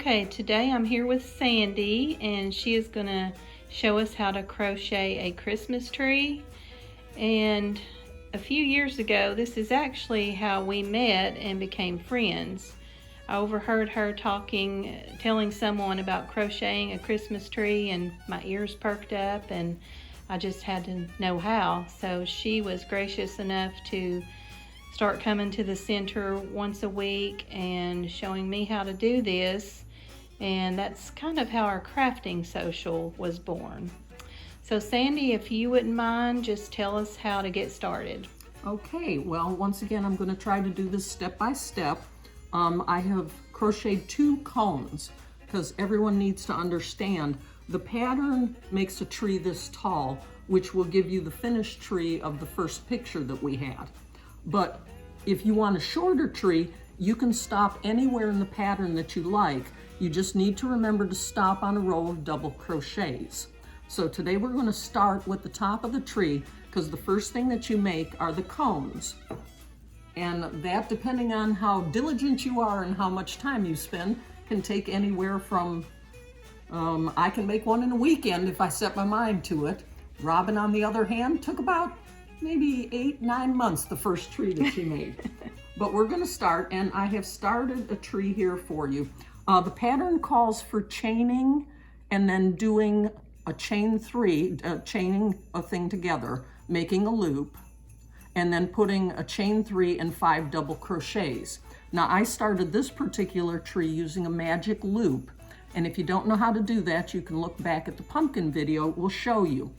Okay, today I'm here with Sandy and she is going to show us how to crochet a Christmas tree. And a few years ago, this is actually how we met and became friends. I overheard her telling someone about crocheting a Christmas tree, and my ears perked up and I just had to know how. So she was gracious enough to start coming to the center once a week and showing me how to do this, and that's kind of how our crafting social was born. So Sandy, if you wouldn't mind, just tell us how to get started. Okay, well, once again, I'm going to try to do this step by step. I have crocheted 2 cones because everyone needs to understand the pattern makes a tree this tall, which will give you the finished tree of the first picture that we had. But if you want a shorter tree, you can stop anywhere in the pattern that you like. You just need to remember to stop on a row of double crochets. So today we're going to start with the top of the tree because the first thing that you make are the cones. And that, depending on how diligent you are and how much time you spend, can take anywhere from, I can make one in a weekend if I set my mind to it. Robin, on the other hand, took about maybe 8-9 months, the first tree that she made. But we're going to start, and I have started a tree here for you. The pattern calls for chaining and then doing a chain 3, chaining a thing together, making a loop, and then putting a chain 3 and 5 double crochets. Now I started this particular tree using a magic loop, and if you don't know how to do that, you can look back at the pumpkin video. We'll show you.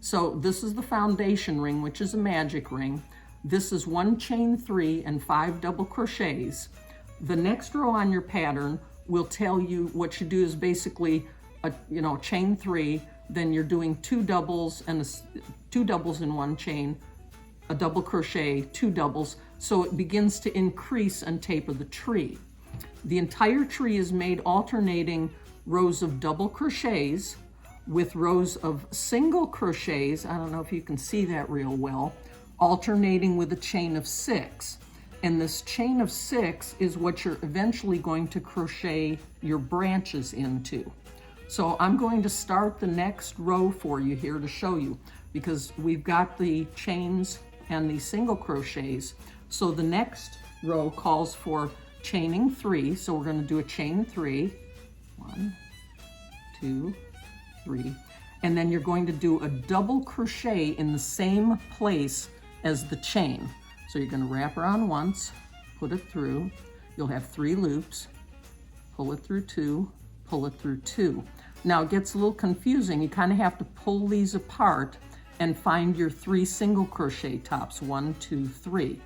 So this is the foundation ring, which is a magic ring. This is 1 chain 3 and 5 double crochets. The next row on your pattern will tell you what you do is basically a chain 3, then you're doing 2 doubles and 2 doubles in 1 chain, a double crochet, 2 doubles, so it begins to increase and taper the tree. The entire tree is made alternating rows of double crochets with rows of single crochets, I don't know if you can see that real well, alternating with a chain of 6. And this chain of 6 is what you're eventually going to crochet your branches into. So I'm going to start the next row for you here to show you, because we've got the chains and the single crochets. So the next row calls for chaining 3. So we're going to do a chain 3, 1, 2, 3, and then you're going to do a double crochet in the same place as the chain. So you're going to wrap around once, put it through, you'll have 3 loops, pull it through 2, pull it through 2. Now it gets a little confusing. You kind of have to pull these apart and find your 3 single crochet tops, 1, 2, 3.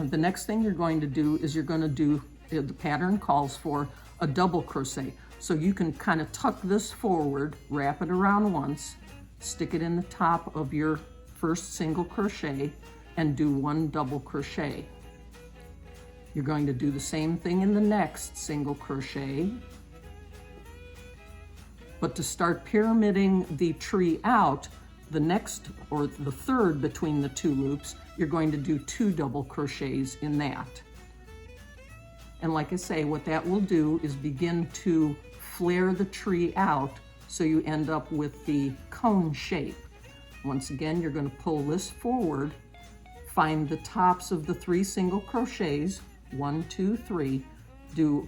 The next thing you're going to do is you're going to do, the pattern calls for a double crochet. So you can kind of tuck this forward, wrap it around once, stick it in the top of your first single crochet, and do 1 double crochet. You're going to do the same thing in the next single crochet. But to start pyramiding the tree out, the next or the third between the 2 loops, you're going to do 2 double crochets in that. And like I say, what that will do is begin to flare the tree out so you end up with the cone shape. Once again, you're going to pull this forward, find the tops of the 3 single crochets, 1, 2, 3, do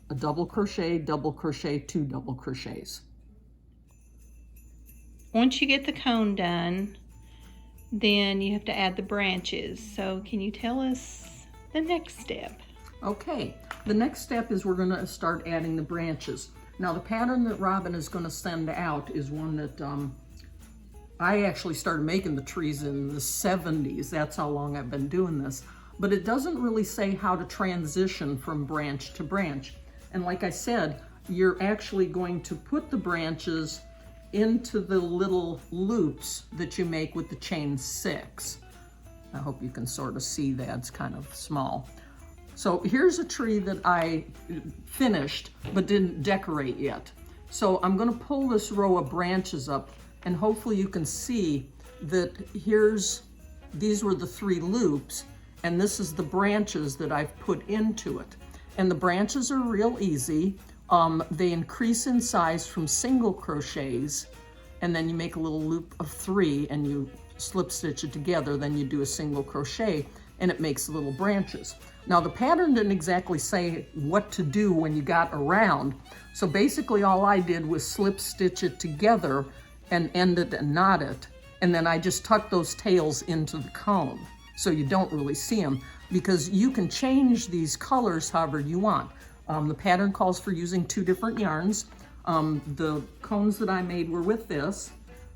a double crochet, 2 double crochets. Once you get the cone done, then you have to add the branches. So can you tell us the next step? Okay, the next step is we're going to start adding the branches. Now the pattern that Robin is going to send out is one that I actually started making the trees in the 70s. That's how long I've been doing this. But it doesn't really say how to transition from branch to branch. And like I said, you're actually going to put the branches into the little loops that you make with the chain 6. I hope you can sort of see that. It's kind of small. So here's a tree that I finished but didn't decorate yet. So I'm going to pull this row of branches up, and hopefully you can see that these were the 3 loops, and this is the branches that I've put into it. And the branches are real easy. They increase in size from single crochets, and then you make a little loop of 3 and you slip stitch it together, then you do a single crochet and it makes little branches. Now the pattern didn't exactly say what to do when you got around, so basically all I did was slip stitch it together and end it and knot it, and then I just tucked those tails into the cone so you don't really see them, because you can change these colors however you want. The pattern calls for using 2 different yarns. The cones that I made were with this.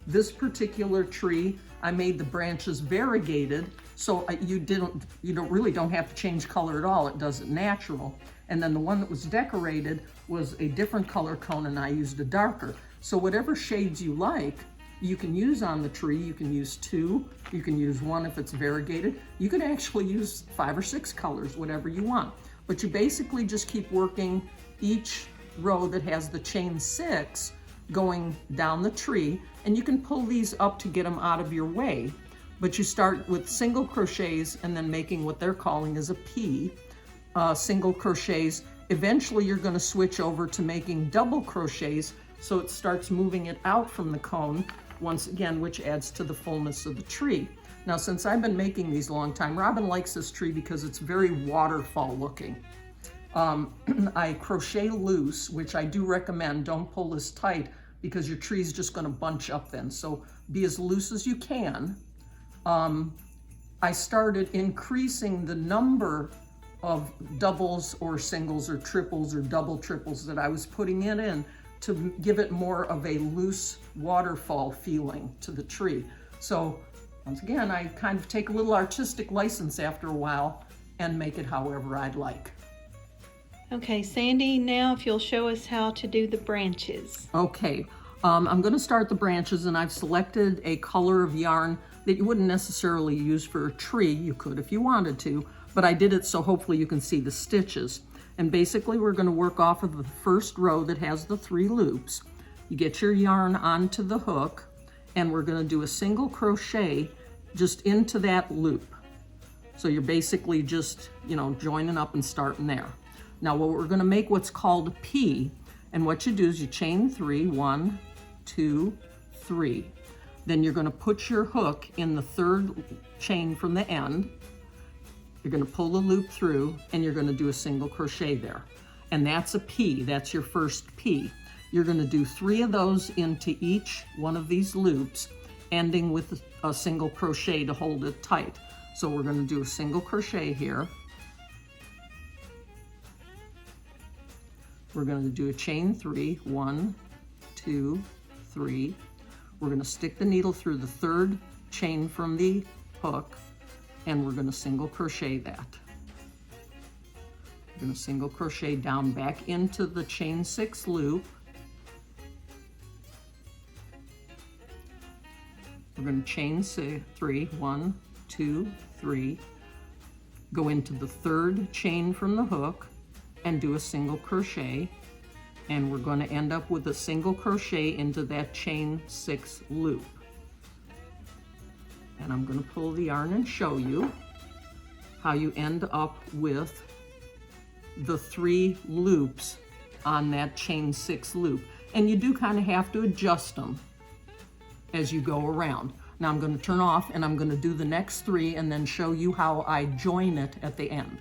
This particular tree, I made the branches variegated, so you really don't have to change color at all. It does it natural. And then the one that was decorated was a different color cone, and I used a darker. So whatever shades you like, you can use on the tree. You can use 2, you can use 1 if it's variegated. You could actually use 5 or 6 colors, whatever you want. But you basically just keep working each row that has the chain 6 going down the tree, and you can pull these up to get them out of your way. But you start with single crochets and then making what they're calling is a P, single crochets. Eventually you're going to switch over to making double crochets, so it starts moving it out from the cone once again, which adds to the fullness of the tree. Now, since I've been making these a long time, Robin likes this tree because it's very waterfall looking. I crochet loose, which I do recommend. Don't pull this tight because your tree's just going to bunch up then. So be as loose as you can. I started increasing the number of doubles or singles or triples or double triples that I was putting it in to give it more of a loose waterfall feeling to the tree. So once again, I kind of take a little artistic license after a while and make it however I'd like. Okay, Sandy, now if you'll show us how to do the branches. Okay, I'm going to start the branches, and I've selected a color of yarn that you wouldn't necessarily use for a tree. You could if you wanted to, but I did it so hopefully you can see the stitches. And basically we're going to work off of the first row that has the 3 loops. You get your yarn onto the hook, and we're going to do a single crochet just into that loop. So you're basically just, joining up and starting there. Now we're going to make what's called a P, and what you do is you chain 3, 1, 2, 3. Then you're going to put your hook in the 3rd chain from the end. You're going to pull the loop through, and you're going to do a single crochet there. And that's a P, that's your first P. You're going to do 3 of those into each one of these loops, ending with a single crochet to hold it tight. So we're going to do a single crochet here. We're going to do a chain 3, 1, 2, 3. We're going to stick the needle through the 3rd chain from the hook, and we're going to single crochet that. We're going to single crochet down back into the chain 6 loop. We're going to chain 3, 1, 2, 3, go into the 3rd chain from the hook and do a single crochet, and we're going to end up with a single crochet into that chain 6 loop. And I'm going to pull the yarn and show you how you end up with the 3 loops on that chain 6 loop. And you do kind of have to adjust them as you go around. Now I'm going to turn off, and I'm going to do the next 3 and then show you how I join it at the end.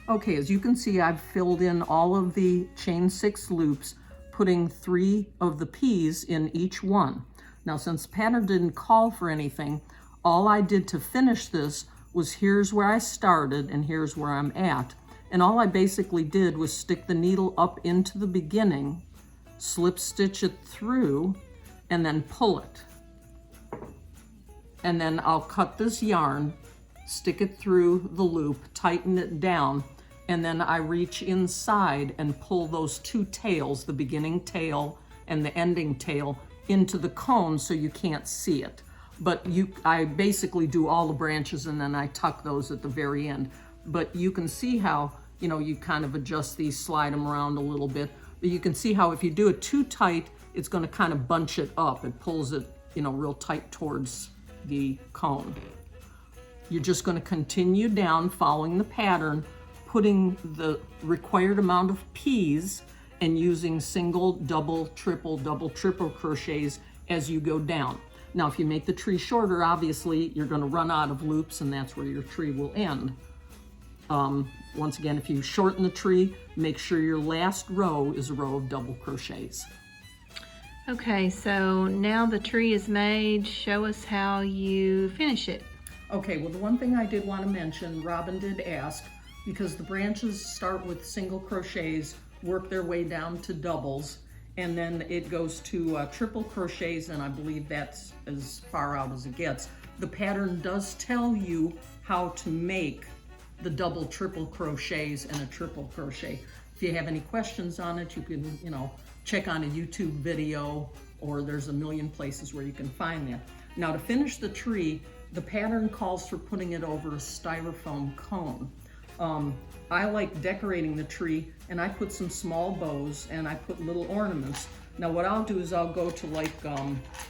Okay, as you can see, I've filled in all of the chain 6 loops, putting 3 of the P's in each one. Now, since the pattern didn't call for anything, all I did to finish this was here's where I started and here's where I'm at. And all I basically did was stick the needle up into the beginning, slip stitch it through, and then pull it. And then I'll cut this yarn, stick it through the loop, tighten it down, and then I reach inside and pull those 2 tails, the beginning tail and the ending tail, into the cone so you can't see it. But I basically do all the branches, and then I tuck those at the very end. But you can see how, you kind of adjust these, slide them around a little bit. But you can see how if you do it too tight, it's going to kind of bunch it up. It pulls it, real tight towards the cone. You're just going to continue down following the pattern, putting the required amount of peas and using single, double, triple crochets as you go down. Now, if you make the tree shorter, obviously you're going to run out of loops, and that's where your tree will end. Once again, if you shorten the tree, make sure your last row is a row of double crochets. Okay, so now the tree is made. Show us how you finish it. Okay, well, the one thing I did want to mention, Robin did ask, because the branches start with single crochets, work their way down to doubles, and then it goes to triple crochets, and I believe that's as far out as it gets. The pattern does tell you how to make the double, triple crochets and a triple crochet. If you have any questions on it, you can, check on a YouTube video, or there's a million places where you can find that. Now, to finish the tree, the pattern calls for putting it over a styrofoam cone. I like decorating the tree, and I put some small bows and I put little ornaments. Now what I'll do is I'll go to like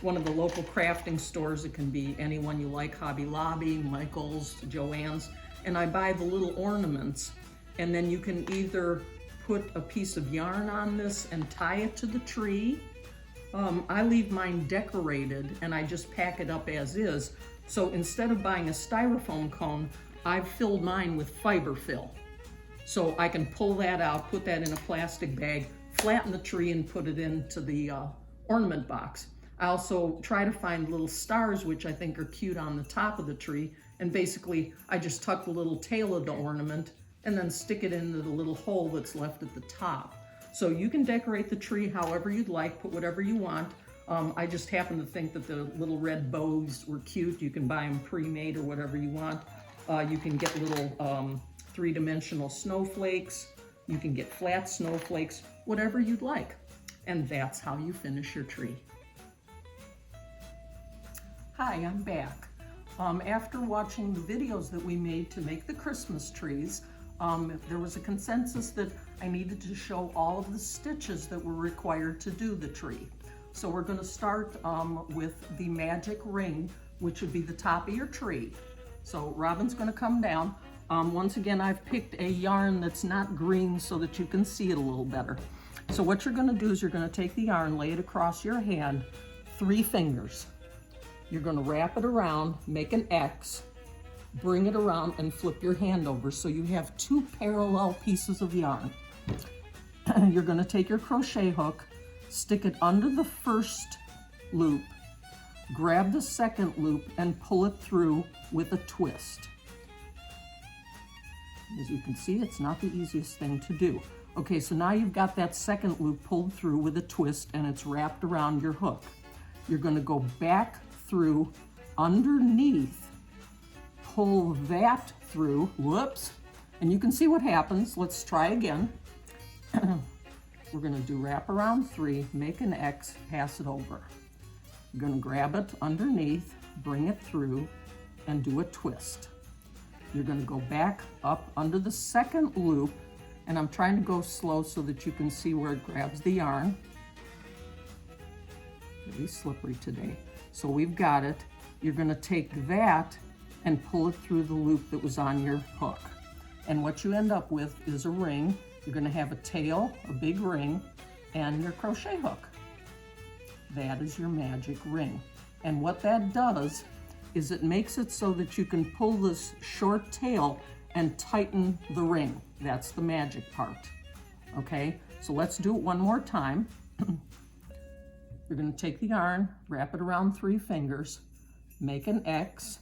one of the local crafting stores. It can be anyone you like, Hobby Lobby, Michael's, Joann's, and I buy the little ornaments, and then you can either put a piece of yarn on this and tie it to the tree. I leave mine decorated and I just pack it up as is. So instead of buying a styrofoam cone, I've filled mine with fiber fill. So I can pull that out, put that in a plastic bag, flatten the tree, and put it into the ornament box. I also try to find little stars, which I think are cute, on the top of the tree. And basically, I just tuck the little tail of the ornament and then stick it into the little hole that's left at the top. So you can decorate the tree however you'd like, put whatever you want. I just happen to think that the little red bows were cute. You can buy them pre-made or whatever you want. You can get little three-dimensional snowflakes. You can get flat snowflakes, whatever you'd like. And that's how you finish your tree. Hi, I'm back. After watching the videos that we made to make the Christmas trees, there was a consensus that I needed to show all of the stitches that were required to do the tree. So we're going to start with the magic ring, which would be the top of your tree. So Robin's going to come down. Once again, I've picked a yarn that's not green so that you can see it a little better. So what you're going to do is you're going to take the yarn, lay it across your hand, 3 fingers. You're going to wrap it around, make an X, bring it around, and flip your hand over so you have 2 parallel pieces of yarn. You're going to take your crochet hook, stick it under the first loop, grab the second loop, and pull it through with a twist. As you can see, it's not the easiest thing to do. Okay, so now you've got that second loop pulled through with a twist, and it's wrapped around your hook. You're going to go back through underneath, pull that through, whoops, and you can see what happens. Let's try again. We're going to do wrap around 3, make an X, pass it over. You're going to grab it underneath, bring it through, and do a twist. You're going to go back up under the second loop, and I'm trying to go slow so that you can see where it grabs the yarn. Really slippery today. So we've got it. You're going to take that and pull it through the loop that was on your hook. And what you end up with is a ring. You're going to have a tail, a big ring, and your crochet hook. That is your magic ring. And what that does is it makes it so that you can pull this short tail and tighten the ring. That's the magic part. Okay, so let's do it one more time. You're going to take the yarn, wrap it around 3 fingers, make an X,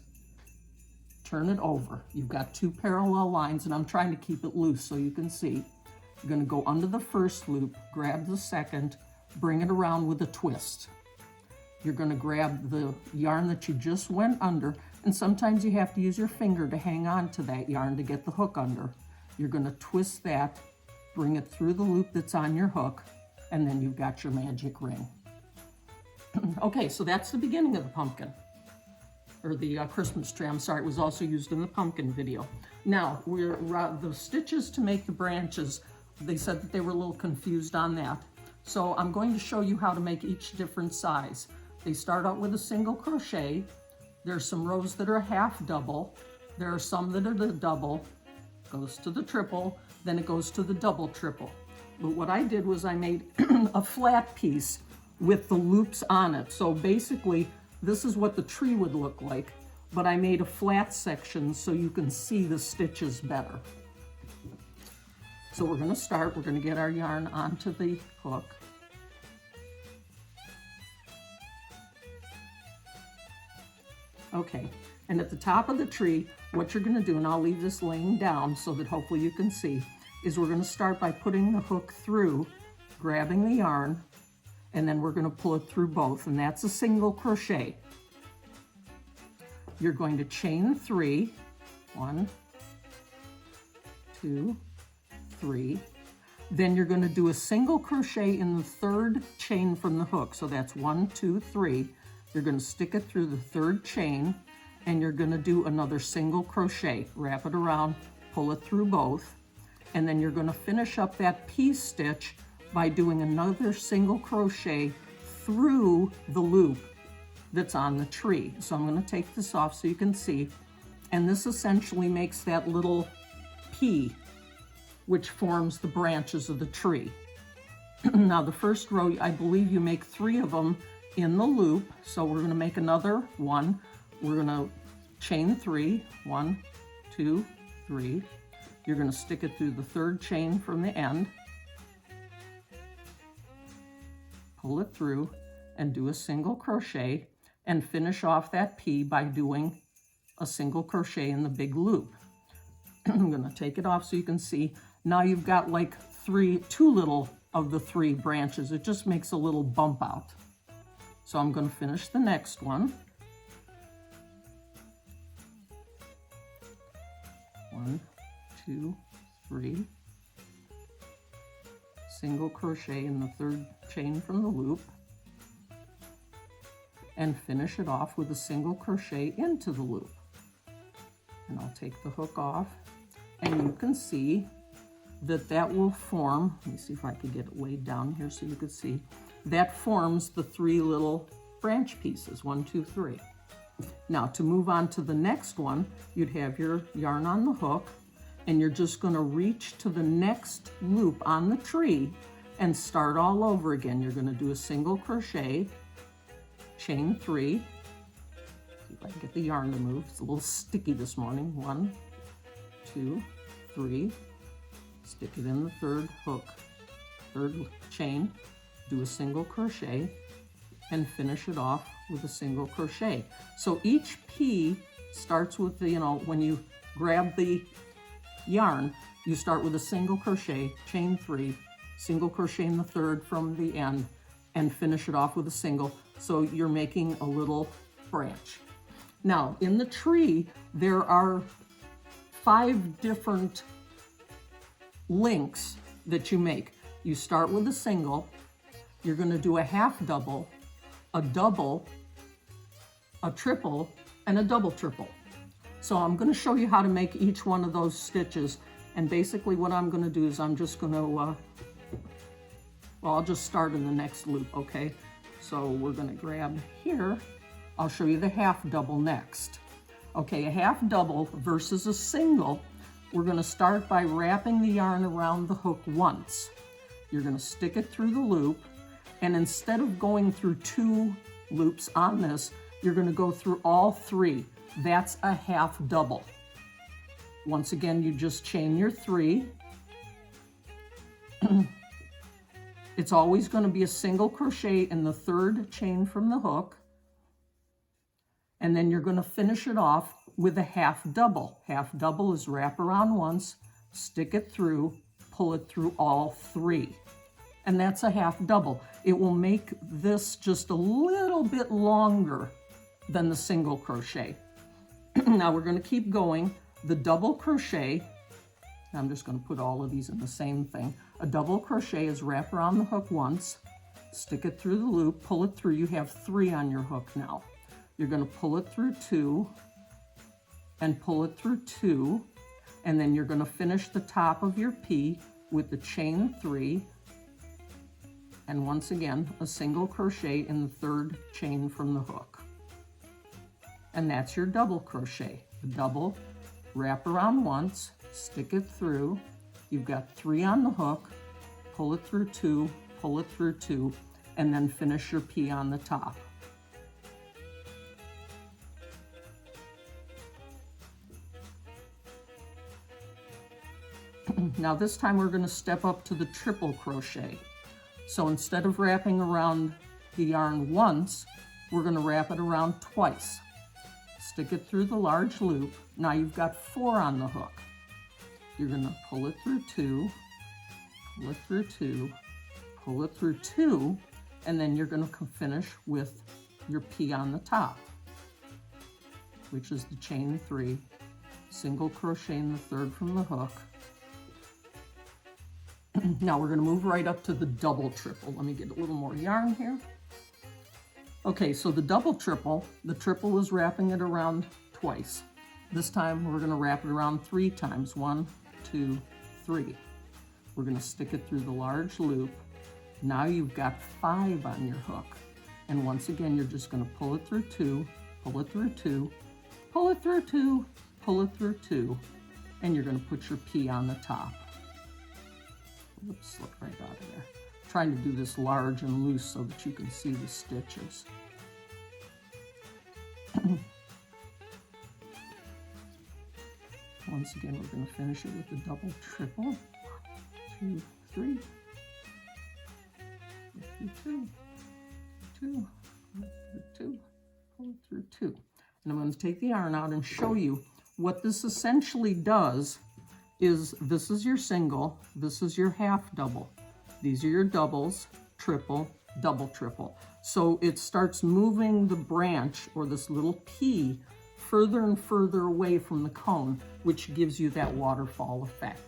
turn it over. You've got 2 parallel lines, and I'm trying to keep it loose so you can see. You're going to go under the first loop, grab the second, bring it around with a twist. You're going to grab the yarn that you just went under, and sometimes you have to use your finger to hang on to that yarn to get the hook under. You're going to twist that, bring it through the loop that's on your hook, and then you've got your magic ring. Okay, so that's the beginning of the pumpkin, or the Christmas tree. I'm sorry, it was also used in the pumpkin video. Now, the stitches to make the branches, they said that they were a little confused on that. So I'm going to show you how to make each different size. They start out with a single crochet. There's some rows that are half double. There are some that are the double. goes to the triple, then it goes to the double triple. But what I did was I made a flat piece with the loops on it. So basically, this is what the tree would look like, but I made a flat section so you can see the stitches better. So we're gonna start, we're gonna get our yarn onto the hook. Okay, and at the top of the tree, what you're gonna do, and I'll leave this laying down so that hopefully you can see, is we're gonna start by putting the hook through, grabbing the yarn, and then we're gonna pull it through both, and that's a single crochet. You're going to chain 3, 1, 2, 3. Then you're going to do a single crochet in the third chain from the hook. So that's 1, 2, 3. You're going to stick it through the third chain, and you're going to do another single crochet. Wrap it around, pull it through both, and then you're going to finish up that piece stitch by doing another single crochet through the loop that's on the tree. So I'm going to take this off so you can see, and this essentially makes that little pea which forms the branches of the tree. Now the first row, I believe you make 3 of them in the loop, so we're going to make another one. We're going to chain 3, 1, 2, 3. You're going to stick it through the third chain from the end, pull it through, and do a single crochet, and finish off that pea by doing a single crochet in the big loop. I'm going to take it off so you can see. Now you've got like 2 little of the 3 branches. It just makes a little bump out. So I'm going to finish the next one. 1, 2, 3. Single crochet in the third chain from the loop, and finish it off with a single crochet into the loop. And I'll take the hook off, and you can see that that will form, let me see if I can get it weighed down here so you can see, that forms the 3 little branch pieces, 1, 2, 3. Now to move on to the next one, you'd have your yarn on the hook, and you're just going to reach to the next loop on the tree and start all over again. You're going to do a single crochet, chain 3. See if I can get the yarn to move. It's a little sticky this morning. 1, 2, 3. Stick it in the third hook, third chain, do a single crochet, and finish it off with a single crochet. So each pea starts with the, when you grab the yarn, you start with a single crochet, chain 3, single crochet in the third from the end, and finish it off with a single. So you're making a little branch. Now in the tree, there are 5 different links that you make. You start with a single, you're going to do a half double, a double, a triple, and a double triple. So I'm going to show you how to make each one of those stitches, and basically what I'm going to do is I'm just going to, well, I'll just start in the next loop, okay? So we're going to grab here, I'll show you the half double next. Okay, a half double versus a single, we're going to start by wrapping the yarn around the hook once. You're going to stick it through the loop, and instead of going through 2 loops on this, you're going to go through all 3. That's a half double. Once again, you just chain your 3. It's always going to be a single crochet in the third chain from the hook, and then you're going to finish it off with a half double. Half double is wrap around once, stick it through, pull it through all 3. And that's a half double. It will make this just a little bit longer than the single crochet. Now we're going to keep going. The double crochet, I'm just going to put all of these in the same thing. A double crochet is wrap around the hook once, stick it through the loop, pull it through. You have 3 on your hook now. You're going to pull it through 2 and pull it through 2, and then you're going to finish the top of your pea with the chain 3, and once again a single crochet in the third chain from the hook. And that's your double crochet. The double, wrap around once, stick it through. You've got 3 on the hook, pull it through 2, pull it through 2, and then finish your P on the top. Now this time we're going to step up to the triple crochet. So instead of wrapping around the yarn once, we're going to wrap it around twice. Stick it through the large loop. Now you've got 4 on the hook. You're going to pull it through 2, pull it through 2, pull it through 2, and then you're going to finish with your P on the top, which is the chain 3, single crochet in the 3rd from the hook. Now we're going to move right up to the double triple. Let me get a little more yarn here. Okay, so the double triple, the triple is wrapping it around twice. This time we're going to wrap it around 3 times. 1, 2, 3. We're going to stick it through the large loop. Now you've got 5 on your hook. And once again, you're just going to pull it through 2, pull it through 2, pull it through 2, pull it through 2, and you're going to put your P on the top. Oops, slip right out of there. I'm trying to do this large and loose so that you can see the stitches. Once again, we're going to finish it with the double triple. 1, 2, 3. Pull through 2, 2, pull it through 2, pull it through 2. And I'm going to take the yarn out and show you what this essentially does. Is this is your single, this is your half double. These are your doubles, triple, double triple. So it starts moving the branch, or this little P, further and further away from the cone, which gives you that waterfall effect.